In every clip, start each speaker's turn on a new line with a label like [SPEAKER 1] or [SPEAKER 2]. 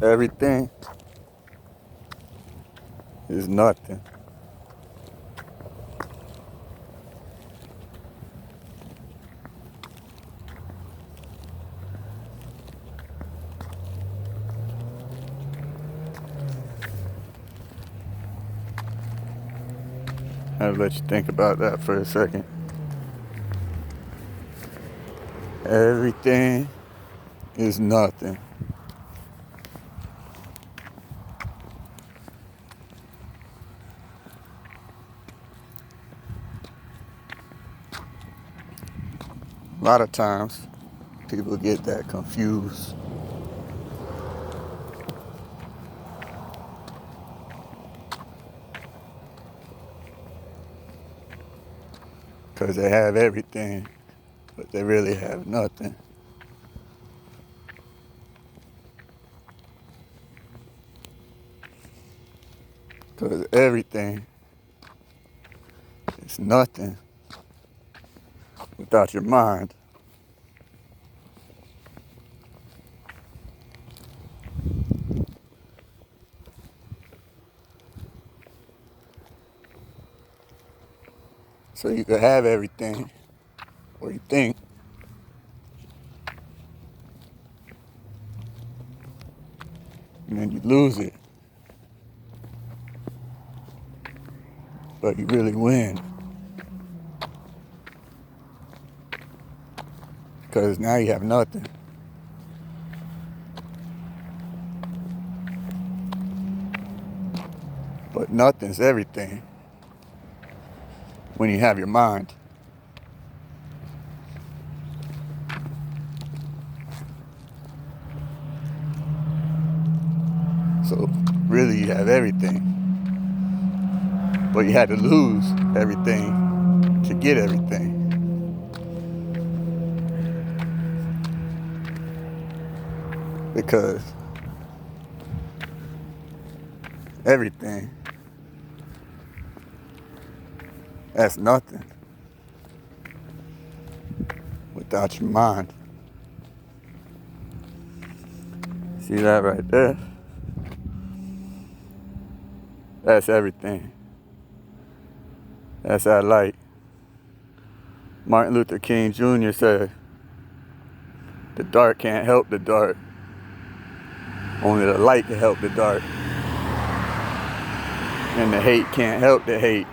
[SPEAKER 1] Everything is nothing. I'll let you think about that for a second. Everything is nothing. A lot of times, people get that confused. Because they have everything, but they really have nothing. Because everything is nothing without your mind. So you could have everything, or you think, and then you lose it. But you really win. Because now you have nothing. But nothing's everything when you have your mind. So really you have everything. But you had to lose everything to get everything. Because everything, that's nothing without your mind. See that right there? That's everything. That's that light. Martin Luther King Jr. said, the dark can't help the dark. Only the light can help the dark. And the hate can't help the hate.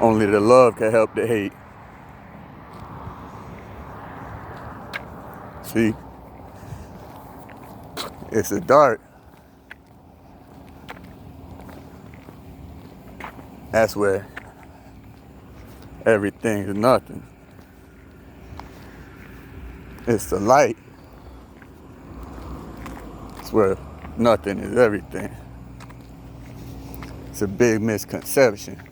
[SPEAKER 1] Only the love can help the hate. See? It's the dark. That's where everything is nothing. It's the light. It's where nothing is everything. It's a big misconception.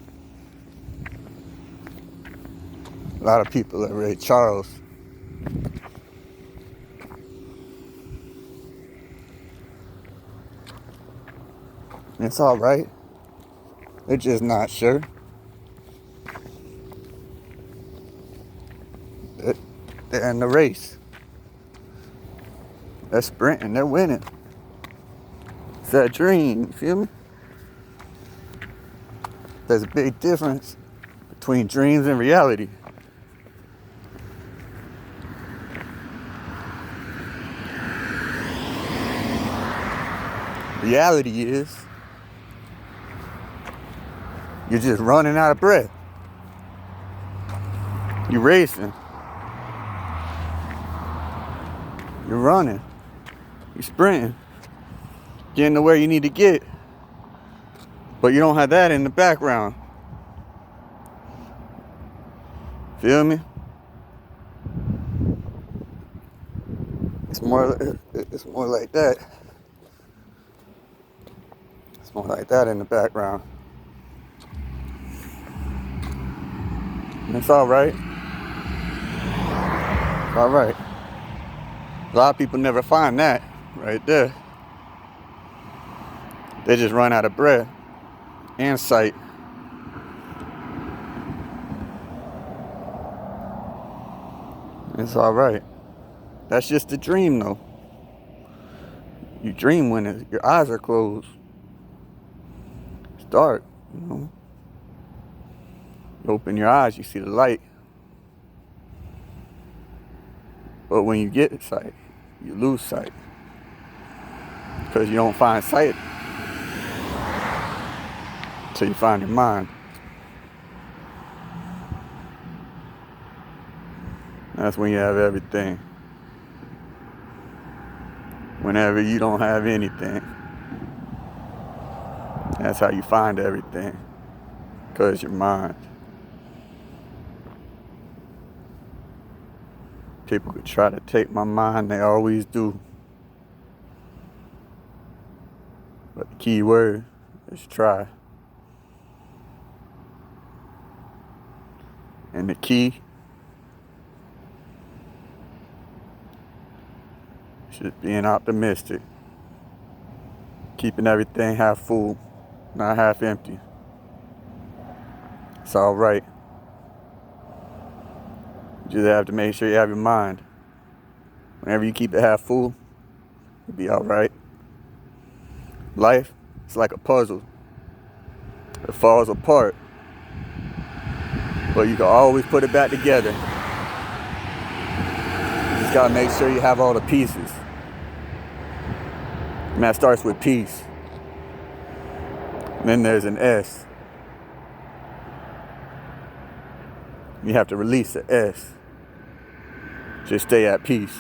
[SPEAKER 1] A lot of people are Ray Charles. It's all right. They're just not sure. They're in the race. They're sprinting. They're winning. It's that dream. You feel me? There's a big difference between dreams and reality. Reality is you're just running out of breath. You're racing. You're running. You're sprinting. Getting to where you need to get. But you don't have that in the background. Feel me? It's more like that. It's more like that in the background. And it's all right. It's all right. A lot of people never find that right there. They just run out of breath and sight. It's all right. That's just a dream, though. You dream when your eyes are closed. It's dark, you know. You open your eyes, you see the light. But when you get sight, you lose sight. Because you don't find sight until you find your mind. That's when you have everything. Whenever you don't have anything, that's how you find everything. Because your mind. People could try to take my mind, they always do. But the key word is try. And the key is just being optimistic. Keeping everything half full, not half empty. It's all right. You just have to make sure you have your mind. Whenever you keep it half full, you'll be all right. Life is like a puzzle. It falls apart, but you can always put it back together. You just gotta make sure you have all the pieces. And that starts with peace. And then there's an S. You have to release the S. Just stay at peace.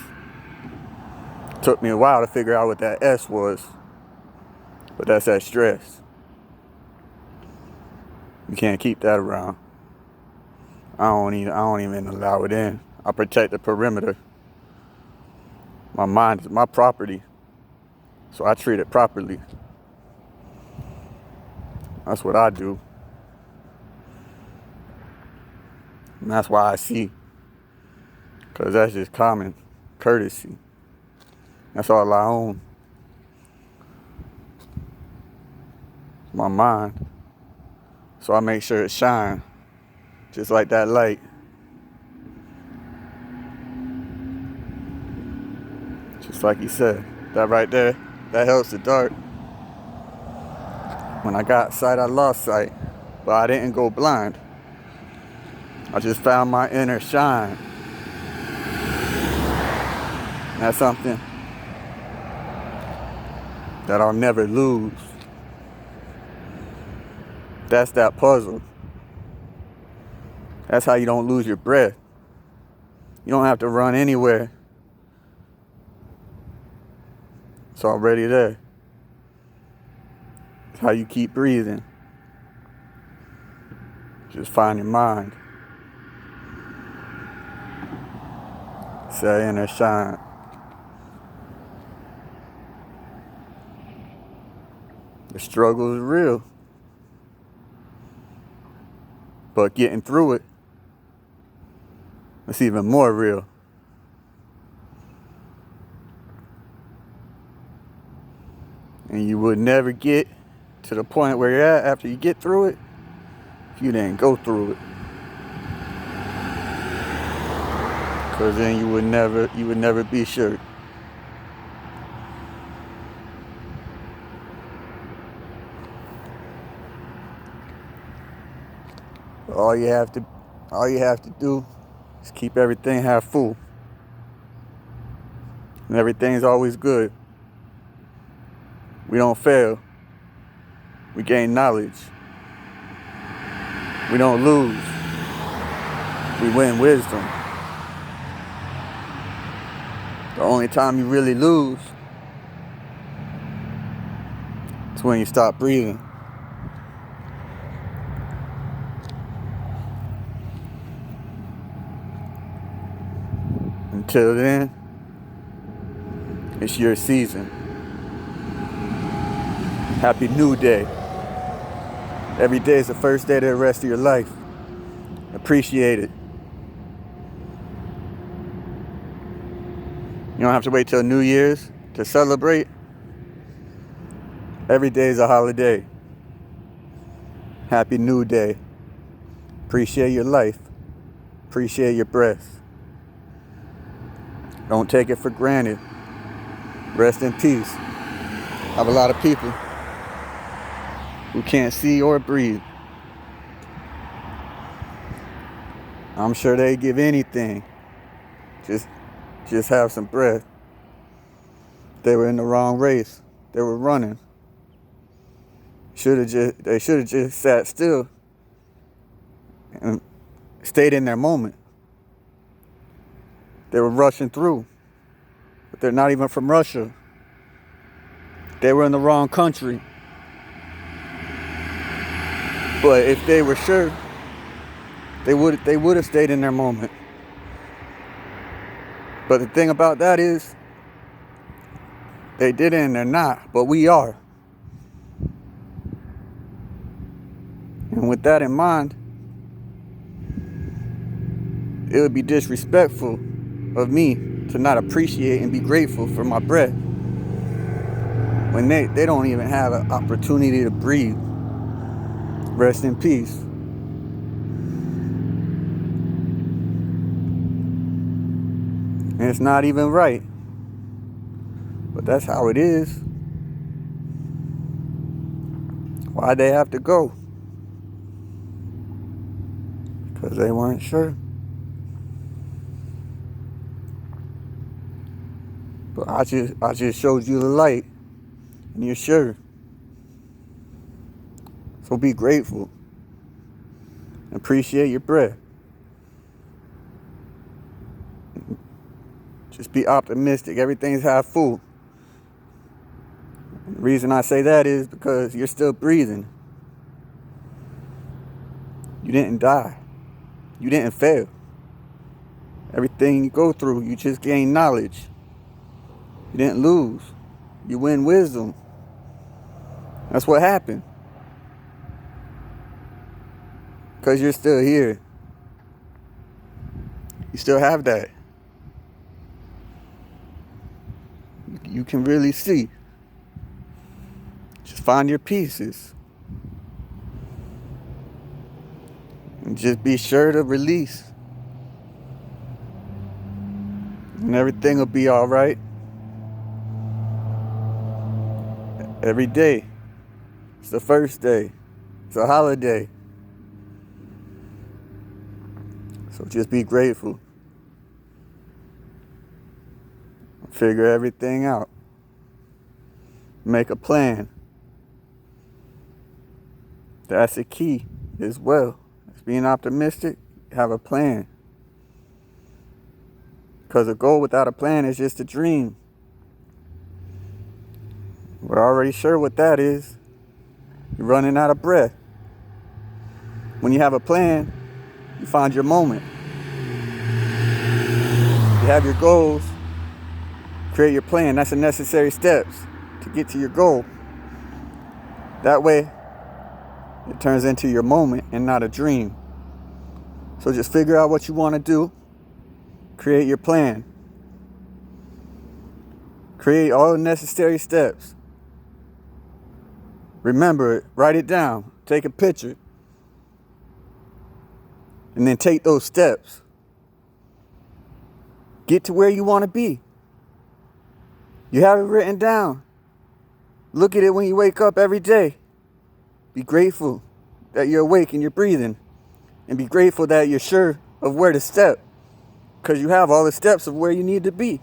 [SPEAKER 1] It took me a while to figure out what that S was. But that's that stress. You can't keep that around. I don't even allow it in. I protect the perimeter. My mind is my property. So I treat it properly. That's what I do. And that's why I see. Because that's just common courtesy. That's all I own. My mind. So I make sure it shines. Just like that light. Just like he said. That right there, that helps the dark. When I got sight, I lost sight. But I didn't go blind. I just found my inner shine. And that's something that I'll never lose. That's that puzzle. That's how you don't lose your breath. You don't have to run anywhere. It's already there. It's how you keep breathing. Just find your mind. It's that inner shine. The struggle is real. But getting through it, it's even more real. And you would never get to the point where you're at after you get through it if you didn't go through it. Because then you would never be sure. All you have to do is keep everything half full. And everything's always good. We don't fail. We gain knowledge. We don't lose. We win wisdom. The only time you really lose is when you stop breathing. Until then, it's your season. Happy New Day. Every day is the first day of the rest of your life. Appreciate it. You don't have to wait till New Year's to celebrate. Every day is a holiday. Happy New Day. Appreciate your life. Appreciate your breath. Don't take it for granted. Rest in peace. have a lot of people who can't see or breathe. I'm sure they give anything. Just have some breath. They were in the wrong race. They were running. They should have just sat still and stayed in their moment. They were rushing through, but they're not even from Russia. They were in the wrong country. But if they were sure, they would have stayed in their moment. But the thing about that is, they didn't and they're not, but we are. And with that in mind, it would be disrespectful of me to not appreciate and be grateful for my breath when they don't even have an opportunity to breathe. Rest in peace. And it's not even right, but that's how it is. Why'd they have to go? Because they weren't sure. But I just showed you the light, and you're sure. So be grateful. Appreciate your breath. Just be optimistic. Everything's half full. The reason I say that is because you're still breathing. You didn't die. You didn't fail. Everything you go through, you just gain knowledge. You didn't lose. You win wisdom. That's what happened. Because you're still here. You still have that. You can really see. Just find your pieces. And just be sure to release. And everything will be all right. Every day. It's the first day. It's a holiday. So just be grateful. Figure everything out. Make a plan. That's the key as well. It's being optimistic. Have a plan. Because a goal without a plan is just a dream. We're already sure what that is. You're running out of breath. When you have a plan, you find your moment. You have your goals. Create your plan. That's the necessary steps to get to your goal. That way, it turns into your moment and not a dream. So just figure out what you want to do. Create your plan. Create all the necessary steps. Remember it. Write it down. Take a picture. And then take those steps. Get to where you want to be. You have it written down. Look at it when you wake up every day. Be grateful that you're awake and you're breathing. And be grateful that you're sure of where to step. Because you have all the steps of where you need to be.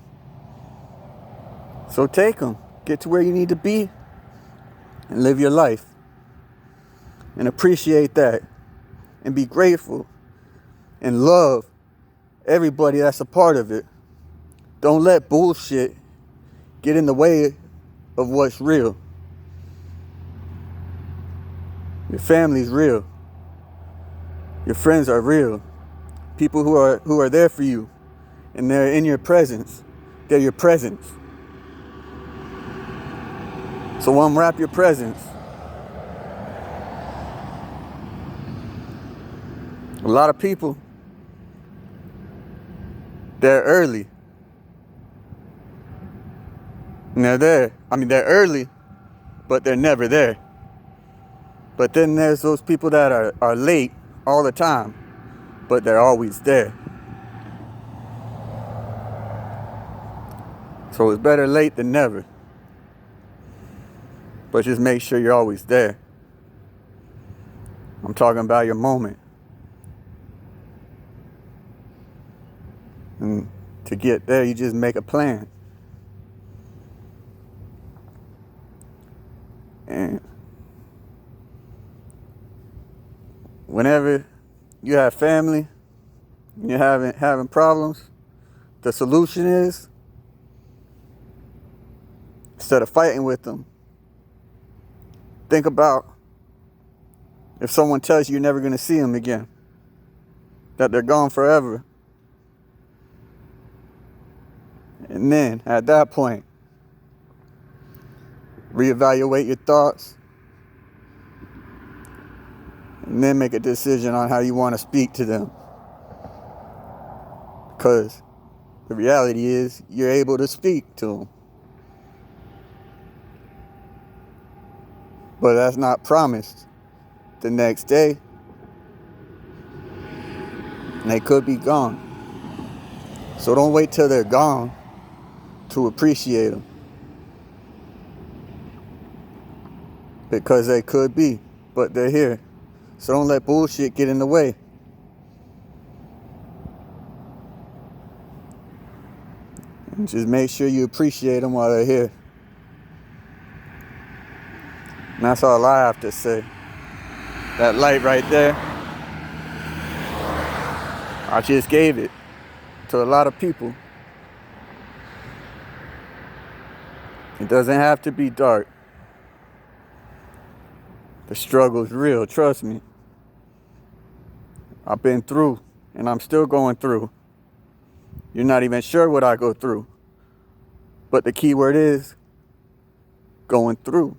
[SPEAKER 1] So take them. Get to where you need to be. And live your life. And appreciate that. And be grateful. And love everybody that's a part of it. Don't let bullshit get in the way of what's real. Your family's real. Your friends are real. People who are there for you. And they're in your presence. They're your presence. So unwrap your presence. A lot of people, they're early. And they're there. They're early, but they're never there. But then there's those people that are late all the time, but they're always there. So it's better late than never. But just make sure you're always there. I'm talking about your moment. And to get there, you just make a plan. And whenever you have family, and you're having problems, the solution is, instead of fighting with them, think about if someone tells you you're never going to see them again, that they're gone forever. And then, at that point, reevaluate your thoughts, and then make a decision on how you want to speak to them. Because the reality is, you're able to speak to them. But that's not promised. The next day, and they could be gone. So don't wait till they're gone to appreciate them. Because they could be, but they're here. So don't let bullshit get in the way. And just make sure you appreciate them while they're here. And that's all I have to say. That light right there, I just gave it to a lot of people. It doesn't have to be dark. The struggle's real, trust me. I've been through, and I'm still going through. You're not even sure what I go through. But the key word is going through.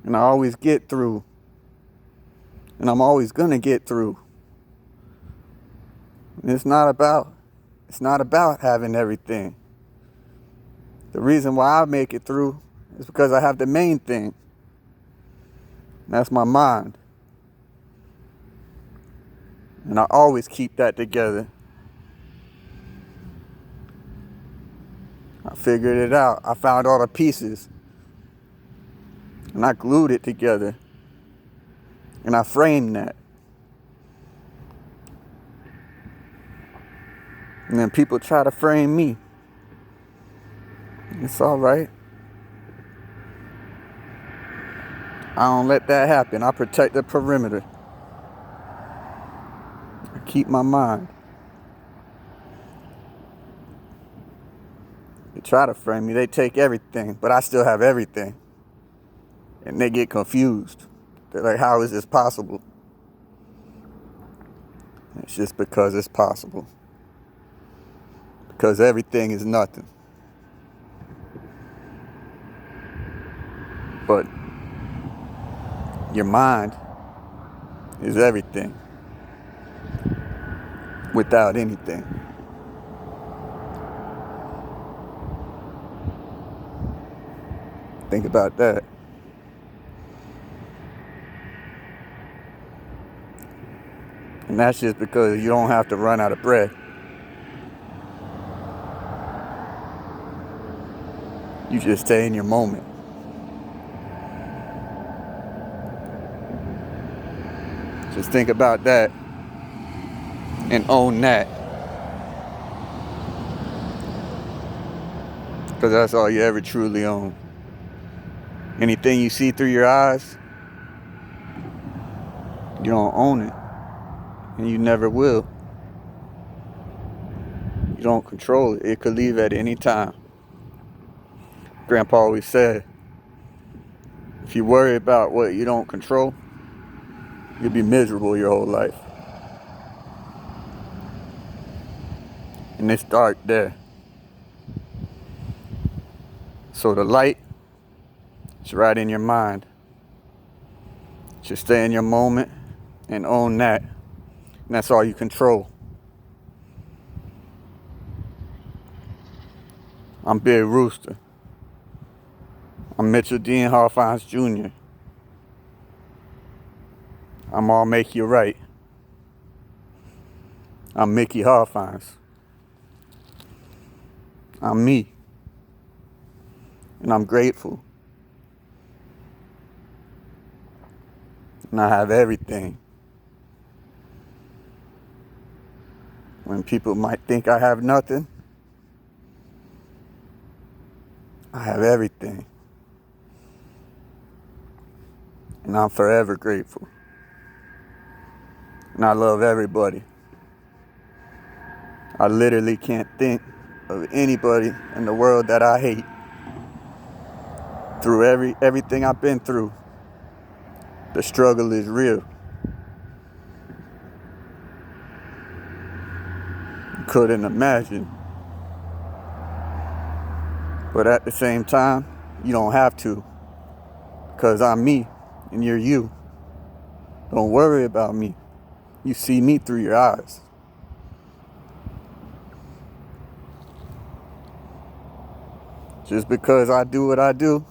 [SPEAKER 1] And I always get through. And I'm always gonna get through. And it's not about having everything. The reason why I make it through is because I have the main thing. And that's my mind. And I always keep that together. I figured it out. I found all the pieces. And I glued it together. And I framed that. And then people try to frame me. It's all right. I don't let that happen. I protect the perimeter. I keep my mind. They try to frame me. They take everything, but I still have everything. And they get confused. They're like, how is this possible? It's just because it's possible. Because everything is nothing. But your mind is everything. Without anything. Think about that. And that's just because you don't have to run out of bread. You just stay in your moment. Just think about that and own that. Because that's all you ever truly own. Anything you see through your eyes, you don't own it. And you never will. You don't control it. It could leave at any time. Grandpa always said, if you worry about what you don't control, you'll be miserable your whole life. And it's dark there. So the light is right in your mind. Just stay in your moment and own that. And that's all you control. I'm Big Rooster. I'm Mitchell Dean Hoffhines Jr. I'm all make you right. I'm Mickey Hoffhines. I'm me. And I'm grateful. And I have everything. When people might think I have nothing, I have everything. And I'm forever grateful. And I love everybody. I literally can't think of anybody in the world that I hate. Through everything I've been through, the struggle is real. Couldn't imagine. But at the same time, you don't have to. Because I'm me and you're you. Don't worry about me. You see me through your eyes. Just because I do what I do,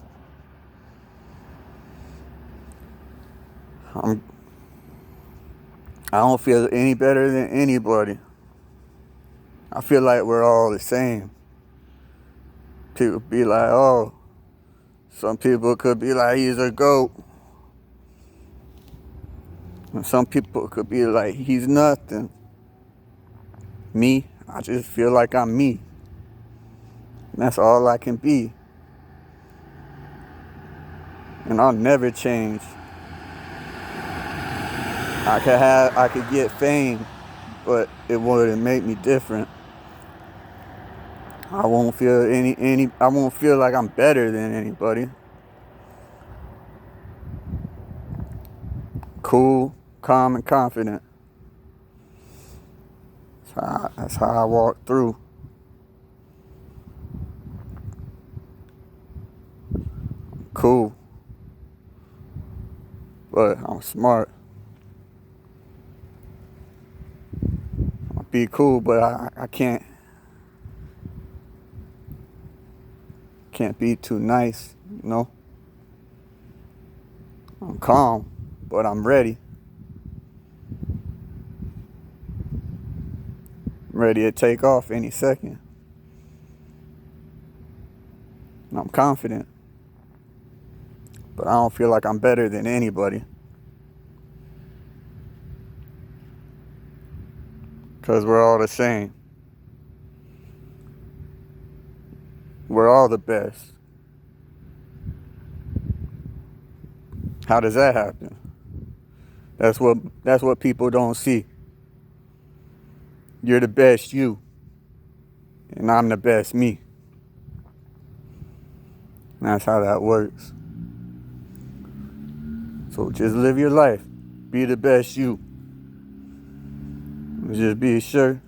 [SPEAKER 1] I don't feel any better than anybody. I feel like we're all the same. People be like, oh, some people could be like, he's a goat. And some people could be like, he's nothing. Me, I just feel like I'm me. And that's all I can be. And I'll never change. I could get fame, but it wouldn't make me different. I won't feel I won't feel like I'm better than anybody. Cool, calm, and confident. That's how I walk through. Cool. But I'm smart. I'll be cool, but I can't be too nice, you know? I'm calm, but I'm ready. I'm ready to take off any second. And I'm confident. But I don't feel like I'm better than anybody. Because we're all the same. We're all the best. How does that happen? That's what people don't see. You're the best you. And I'm the best me. And that's how that works. So just live your life. Be the best you. And just be sure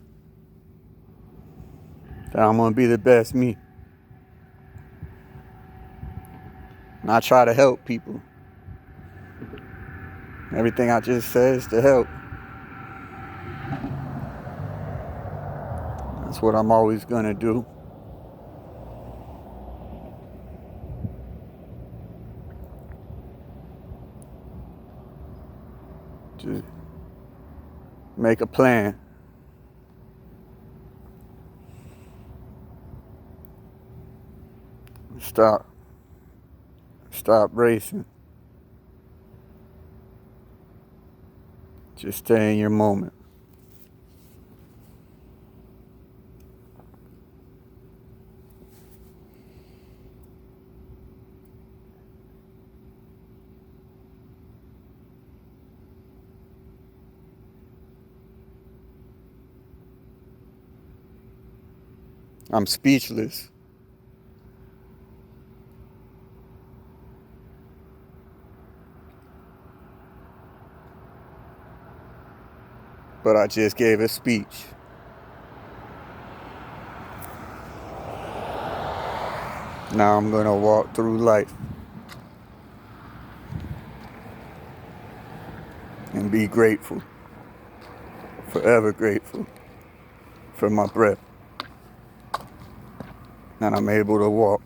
[SPEAKER 1] that I'm going to be the best me. And I try to help people. Everything I just said is to help. That's what I'm always going to do. Just make a plan. Stop racing. Just stay in your moment. I'm speechless. But I just gave a speech. Now I'm going to walk through life and be grateful, forever grateful for my breath. And I'm able to walk.